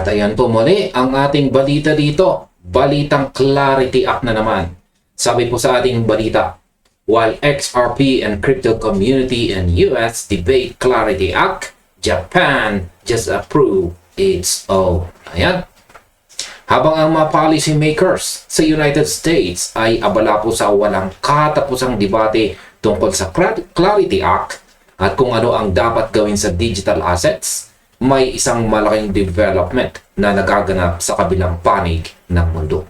At ayan po muli ang ating balita dito. Balitang Clarity Act na naman. Sabi po sa ating balita, while XRP and crypto community and US debate Clarity Act, Japan just approved its own. Ayan. Habang ang mga policy makers sa United States ay abala po sa walang katapusang debate tungkol sa Clarity Act at kung ano ang dapat gawin sa digital assets, may isang malaking development na nagaganap sa kabilang panig ng mundo.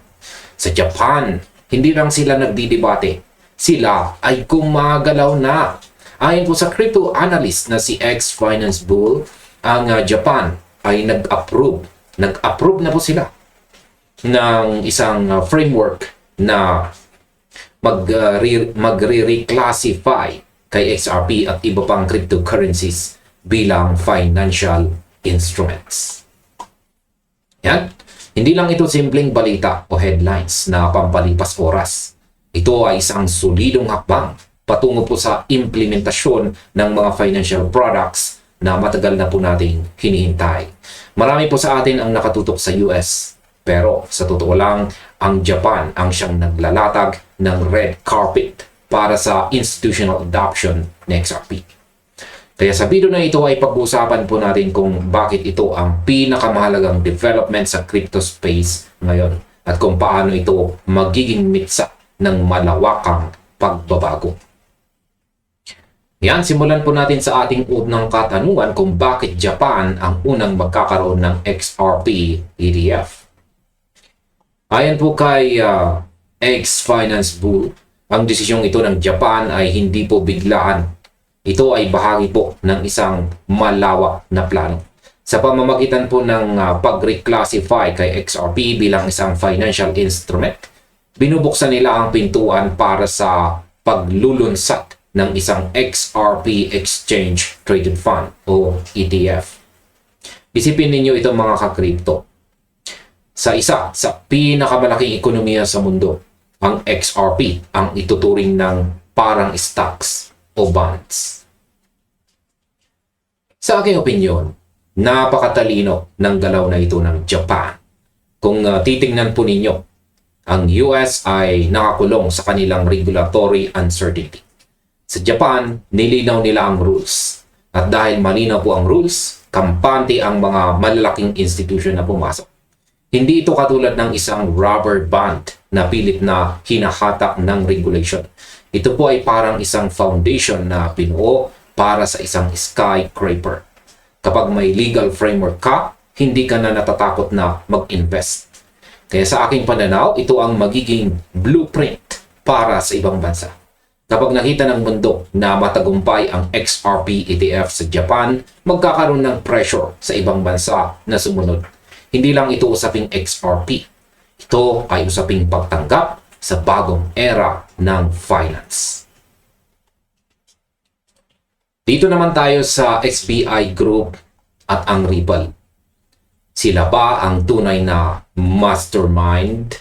Sa Japan, hindi lang sila nagdidebate, sila ay gumagalaw na. Ayon po sa crypto analyst na si X-Finance Bull, ang Japan ay nag-approve na po sila ng isang framework na magre-reclassify kay XRP at iba pang cryptocurrencies bilang financial instruments. Yan. Hindi lang ito simpleng balita o headlines na pampalipas oras. Ito ay isang solidong hakbang patungo po sa implementasyon ng mga financial products na matagal na po nating hinihintay. Marami po sa atin ang nakatutok sa US. Pero sa totoo lang, ang Japan ang siyang naglalatag ng red carpet para sa institutional adoption ng XRP. Kaya sa video na ito ay pag-uusapan po natin kung bakit ito ang pinakamahalagang development sa crypto space ngayon at kung paano ito magiging mitsa ng malawakang pagbabago. Yan, simulan po natin sa ating unang katanungan kung bakit Japan ang unang magkakaroon ng XRP ETF. Ayon po kay X-Finance Bull, ang desisyong ito ng Japan ay hindi po biglaan. Ito ay bahagi po ng isang malawak na plano. Sa pamamagitan po ng pag-reclassify kay XRP bilang isang financial instrument, binubuksan nila ang pintuan para sa paglulunsad ng isang XRP Exchange Traded Fund o ETF. Isipin ninyo itong mga ka-crypto. Sa isa sa pinakamalaking ekonomiya sa mundo, ang XRP ang ituturing ng parang stocks o bonds. Sa aking opinyon, napakatalino ng galaw na ito ng Japan. Kung titingnan po ninyo, ang US ay nakakulong sa kanilang regulatory uncertainty. Sa Japan, nilinaw nila ang rules. At dahil malinaw po ang rules, kampante ang mga malalaking institution na pumasok. Hindi ito katulad ng isang rubber band na pilit na hinahatak ng regulation. Ito po ay parang isang foundation na pinuo para sa isang skyscraper. Kapag may legal framework ka, hindi ka na natatakot na mag-invest. Kaya sa aking pananaw, ito ang magiging blueprint para sa ibang bansa. Kapag nakita ng mundo na matagumpay ang XRP ETF sa Japan, magkakaroon ng pressure sa ibang bansa na sumunod. Hindi lang ito usaping XRP. Ito ay usaping pagtanggap sa bagong era ng finance. Dito naman tayo sa SBI Group at ang Ripple. Sila ba ang tunay na mastermind?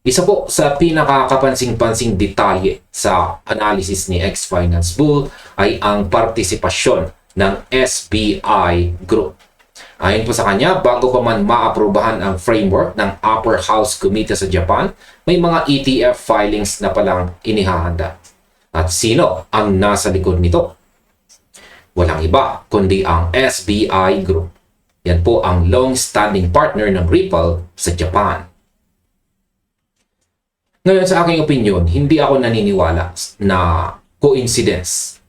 Isa po sa pinakakapansing-pansing detalye sa analysis ni X-Finance Bull ay ang partisipasyon ng SBI Group. Ayon po sa kanya, bago pa man maaprubahan ang framework ng Upper House Committee sa Japan, may mga ETF filings na palang inihahanda. At sino ang nasa likod nito? Walang iba kundi ang SBI Group. Yan po ang long-standing partner ng Ripple sa Japan. Ngayon, sa aking opinion, hindi ako naniniwala na coincidence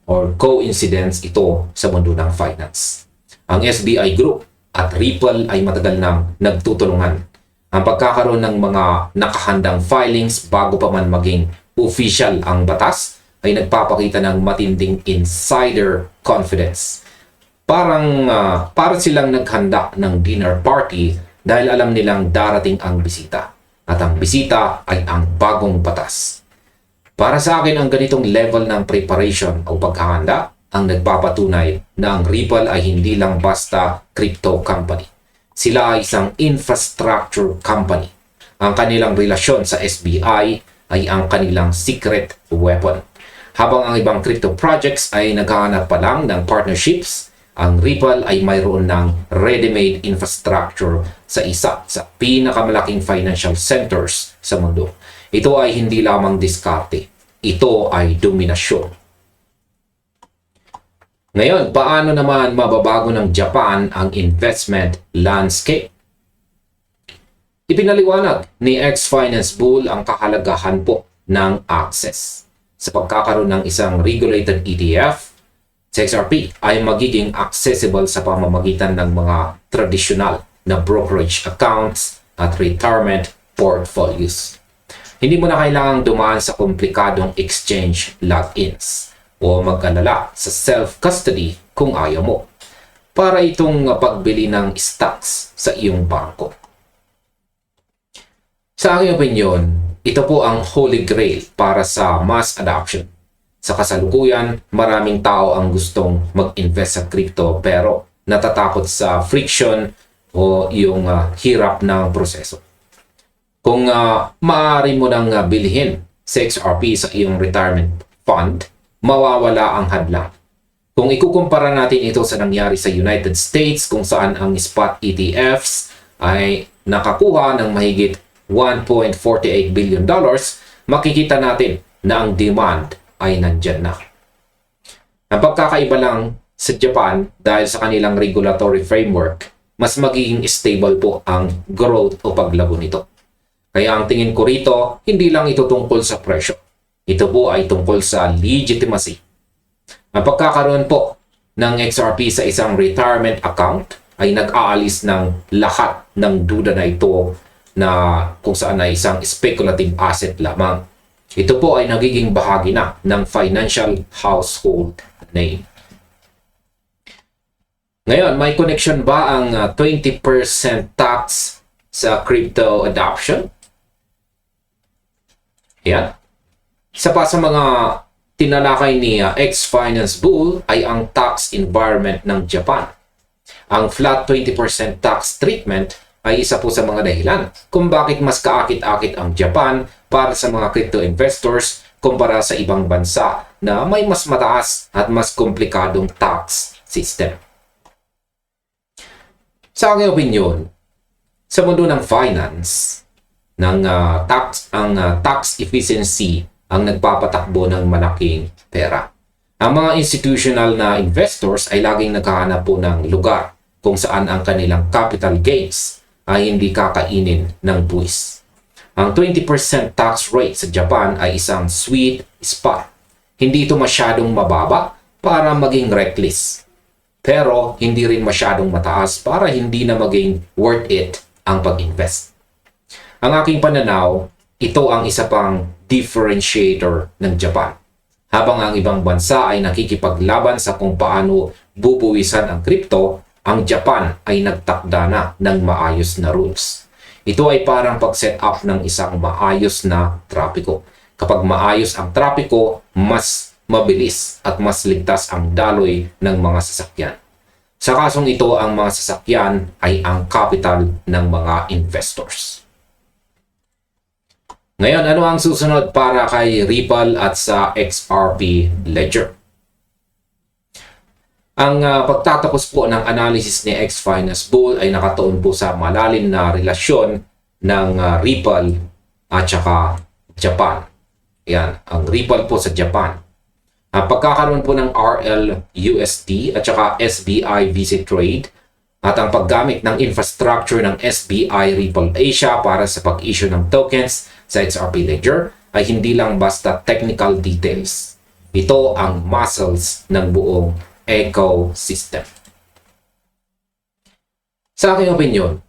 ito sa mundo ng finance. Ang SBI Group at Ripple ay matagal nang nagtutulungan. Ang pagkakaroon ng mga nakahandang filings bago pa man maging official ang batas ay nagpapakita ng matinding insider confidence. Para silang naghanda ng dinner party dahil alam nilang darating ang bisita. At ang bisita ay ang bagong batas. Para sa akin, ang ganitong level ng preparation o paghahanda ang nagpapatunay na ang Ripple ay hindi lang basta crypto company. Sila ay isang infrastructure company. Ang kanilang relasyon sa SBI ay ang kanilang secret weapon. Habang ang ibang crypto projects ay naghahanap pa lang ng partnerships, ang Ripple ay mayroon ng ready-made infrastructure sa isa sa pinakamalaking financial centers sa mundo. Ito ay hindi lamang diskarte. Ito ay dominasyon. Ngayon, paano naman mababago ng Japan ang investment landscape? Ipinaliwanag ni X-Finance Bull ang kahalagahan po ng access. Sa pagkakaroon ng isang regulated ETF, XRP ay magiging accessible sa pamamagitan ng mga tradisyonal na brokerage accounts at retirement portfolios. Hindi mo na kailangang dumaan sa komplikadong exchange logins o mag-alala sa self-custody kung ayaw mo para itong pagbili ng stocks sa iyong bangko. Sa aking opinion, ito po ang holy grail para sa mass adoption. Sa kasalukuyan, maraming tao ang gustong mag-invest sa crypto pero natatakot sa friction o yung hirap ng proseso. Kung maaari mo nang bilhin sa XRP sa iyong retirement fund, mawawala ang hadlang. Kung ikukumpara natin ito sa nangyari sa United States kung saan ang spot ETFs ay nakakuha ng mahigit $1.48 billion, makikita natin na ang demand ay nandyan na. Ang pagkakaiba lang sa Japan dahil sa kanilang regulatory framework, mas magiging stable po ang growth o paglago nito. Kaya ang tingin ko rito, hindi lang ito tungkol sa presyo. Ito po ay tungkol sa legitimacy. Ang pagkakaroon po ng XRP sa isang retirement account ay nag-aalis ng lahat ng duda na ito na kung saan ay isang speculative asset lamang. Ito po ay nagiging bahagi na ng financial household name. Ngayon, may connection ba ang 20% tax sa crypto adoption? Yan. Isa pa sa mga tinalakay ni X-Finance Bull ay ang tax environment ng Japan. Ang flat 20% tax treatment ay isa po sa mga dahilan kung bakit mas kaakit-akit ang Japan para sa mga crypto investors kumpara sa ibang bansa na may mas mataas at mas komplikadong tax system. Sa aking opinion, sa mundo ng finance, tax efficiency ang nagpapatakbo ng malaking pera. Ang mga institutional na investors ay laging naghahanap po ng lugar kung saan ang kanilang capital gains ay hindi kakainin ng buwis. Ang 20% tax rate sa Japan ay isang sweet spot. Hindi ito masyadong mababa para maging reckless. Pero hindi rin masyadong mataas para hindi na maging worth it ang pag-invest. Ang aking pananaw, ito ang isa pang differentiator ng Japan. Habang ang ibang bansa ay nakikipaglaban sa kung paano bubuwisan ang crypto, ang Japan ay nagtakda na ng maayos na rules. Ito ay parang pag-set up ng isang maayos na trapiko. Kapag maayos ang trapiko, mas mabilis at mas ligtas ang daloy ng mga sasakyan. Sa kasong ito, ang mga sasakyan ay ang capital ng mga investors. Ngayon, ano ang susunod para kay Ripple at sa XRP Ledger? Ang pagtatapos po ng analysis ni X-Finance Bull ay nakatuon po sa malalim na relasyon ng Ripple at saka Japan. Yan, ang Ripple po sa Japan. Ang pagkakaroon po ng RLUSD at saka SBI Visit Trade at ang paggamit ng infrastructure ng SBI Ripple Asia para sa pag-issue ng tokens sa XRP Ledger ay hindi lang basta technical details. Ito ang muscles ng buong ecosystem. Sa aking opinion,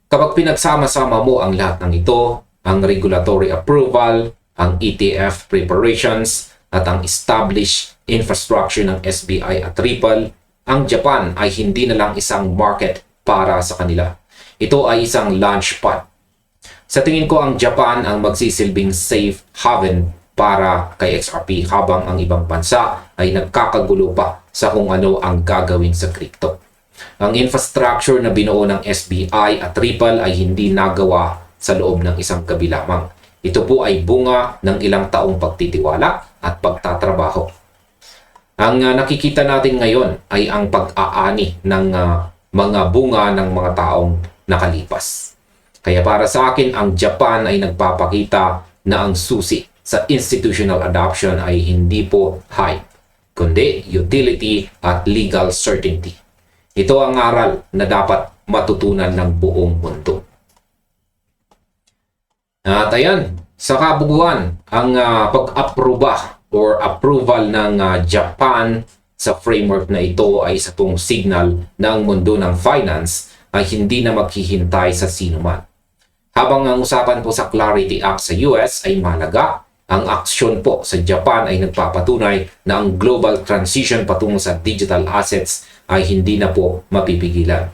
kapag pinagsama-sama mo ang lahat ng ito, ang regulatory approval, ang ETF preparations, at ang established infrastructure ng SBI at Ripple, ang Japan ay hindi na lang isang market para sa kanila. Ito ay isang launchpad. Sa tingin ko, ang Japan ang magsisilbing safe haven para kay XRP habang ang ibang bansa ay nagkakagulo pa sa kung ano ang gagawin sa crypto. Ang infrastructure na binuo ng SBI at Ripple ay hindi nagawa sa loob ng isang gabi lamang. Ito po ay bunga ng ilang taong pagtitiwala at pagtatrabaho. Ang nakikita natin ngayon ay ang pag-aani ng mga bunga ng mga taong nakalipas. Kaya para sa akin, ang Japan ay nagpapakita na ang susi sa institutional adoption ay hindi po hype, kundi utility at legal certainty. Ito ang aral na dapat matutunan ng buong mundo. At ayan, sa kabuguan, ang pag-aproba or approval ng Japan sa framework na ito ay isa pong signal na ang mundo ng finance ay hindi na maghihintay sa sinuman. Habang ang usapan po sa Clarity Act sa US ay mahalaga, ang aksyon po sa Japan ay nagpapatunay na ang global transition patungo sa digital assets ay hindi na po mapipigilan.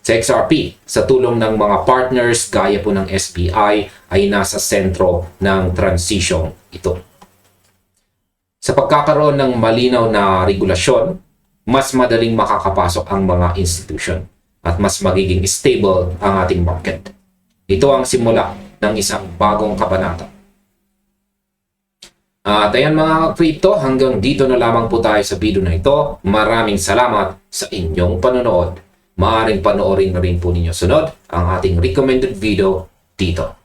Sa XRP, sa tulong ng mga partners gaya po ng SBI ay nasa sentro ng transition ito. Sa pagkakaroon ng malinaw na regulasyon, mas madaling makakapasok ang mga institution at mas magiging stable ang ating market. Ito ang simula ng isang bagong kabanata. At ayan mga crypto, hanggang dito na lamang po tayo sa video na ito. Maraming salamat sa inyong panonood. Maaaring panoorin na rin po ninyo sunod ang ating recommended video dito.